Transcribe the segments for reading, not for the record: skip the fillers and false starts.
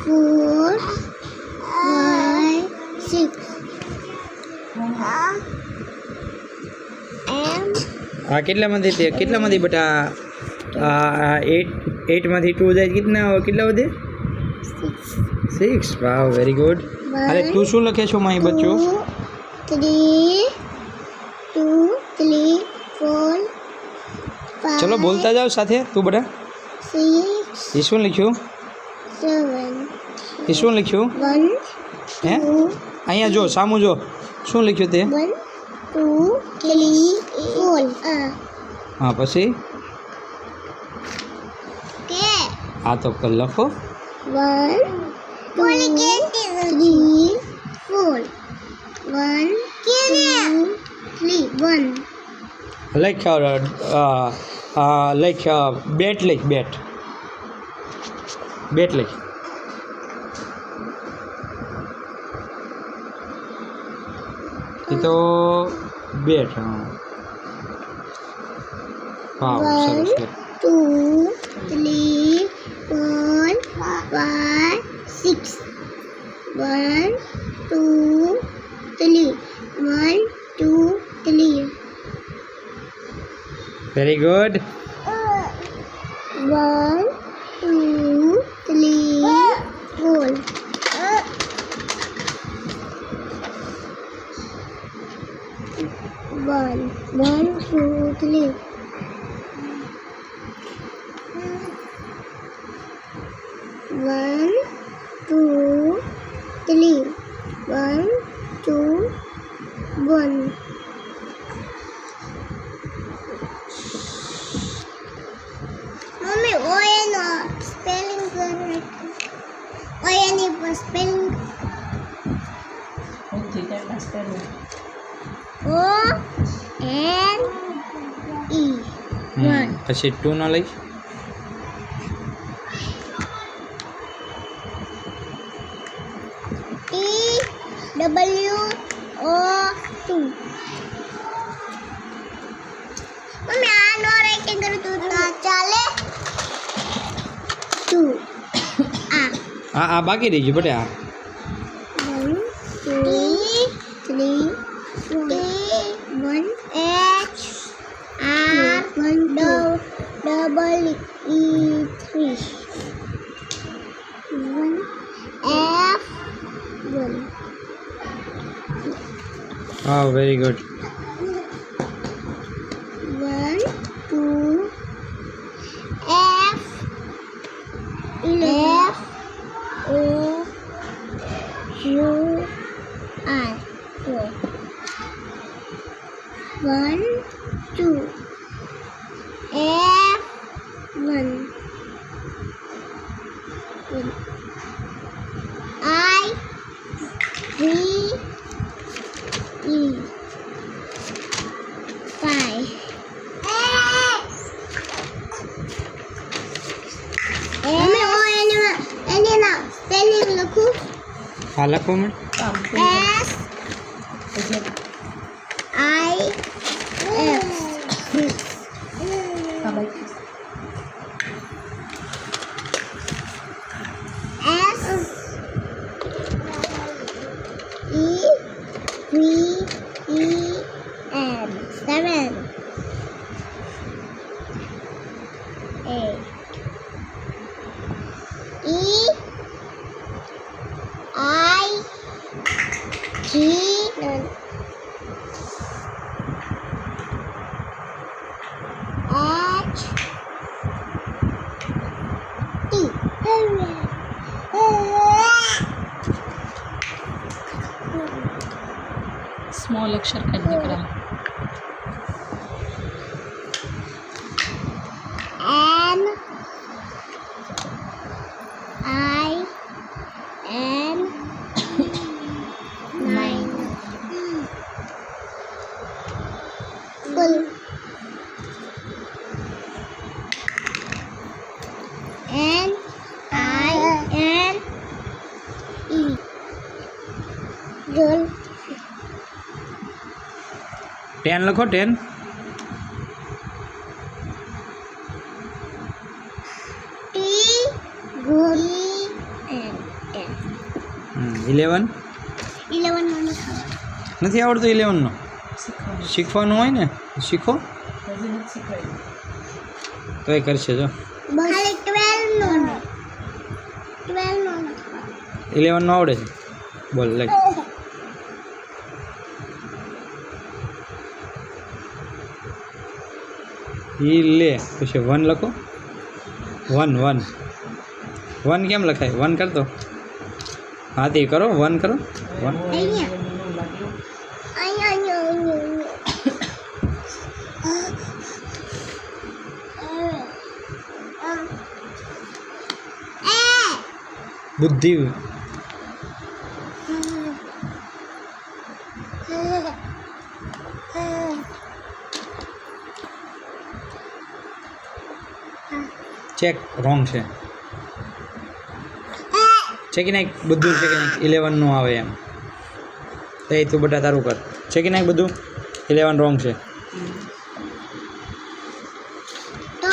4 5 6 हाँ कितना मध्ये बेटा 8 માંથી 2 જાય કેટલા વધે 6 વાવ વેરી ગુડ અરે તું શું લખે છો માહી બચ્ચો 3 2 3 4 5 चलो बोलता जाओ साथे तू बेटा 6 ईश्वर लिख्યું 7 ईश्वर लिख्યું 1 હે અહીંયા જો સામુ જો શું લખ્યું તે 1 2 3 4 हाँ પછી કે આ તો કર લખો 1 2 3 4 1 2 3 1 લખ બેટ લખ બેટ લખ એ તો બેટ हाँ वाव सरस 2 3 4 5 6 1 2 3 1 2 3 वेरी गुड 1 2 3 4 1 2 3 1 2 3 1 2 1 मम्मी ओ ये ना स्पेलिंग करेक्ट ओ ये नहीं स्पेलिंग O N E 1 પછી 2 નો લઈ E W O 2 मम्मी आ नो राइटिंग करो तू ना चाले 2 આ બાકી રહી ગયું બેટા 1 2 3 1 H R double E 3 1 F 1 हाँ very good 1 2 F F O U I 4 1 2 F 1 I 3 E 5 mummy ओ एने ना स्पेलिंग लिखूं हाँ लखो मैं S I F S E V E N 7 8 E I G H T small अक्षर काढ निकला N I N 9 full N I N E girl 10 લખો 10 T good 11 11 નો નથી ખબર. નથી આવડતું 11નો શીખવાનું શીખવાનું હોય ને શીખો હજી નથી શીખવાયું તો એ કરશે જો ખાલી 12 નો ને. 12 નો નથી ખબર. 11નો આવડે છે બોલ લખ ઈ લે પછી 1 લખો 1 કેમ લખાય 1 કરતો હાથી કરો 1 કરો 1 અહીંયા. અહીંયા. બુદ્ધિ ચેક રોંગ છે ચેકી નાખ બધું ચેકી નાખ 11 નું આવે એમ એ તું બટા તારું કર ચેકી નાખ બધું 11 રોંગ છે તો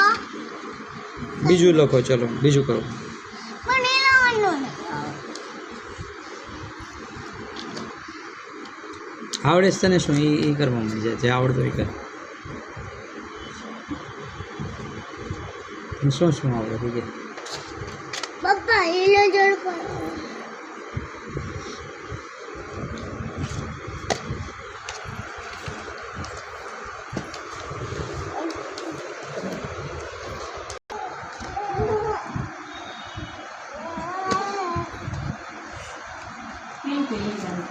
બીજું લખો ચલો બીજું કરો પણ 11 નો નથી. આવડે છે તને શું એ કરવા મળી જાય જે આવડતું એ કર શું આવડે તું પપ્પા એનો જોડ કરો. કેમ પેલું જાણ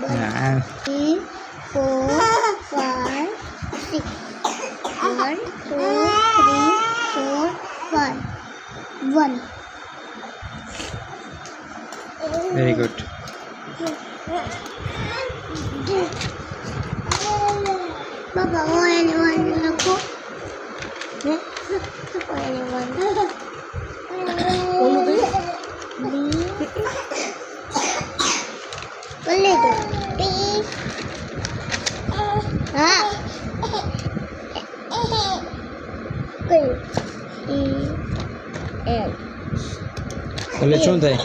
હા 3, 4, 5, 6. 1, 2, 3, 4, 5. 1. Very good Papa, mau anyone aku? Anyone? ઓલું તો Boleh tu. Ha. Kul. એટલે શું થાય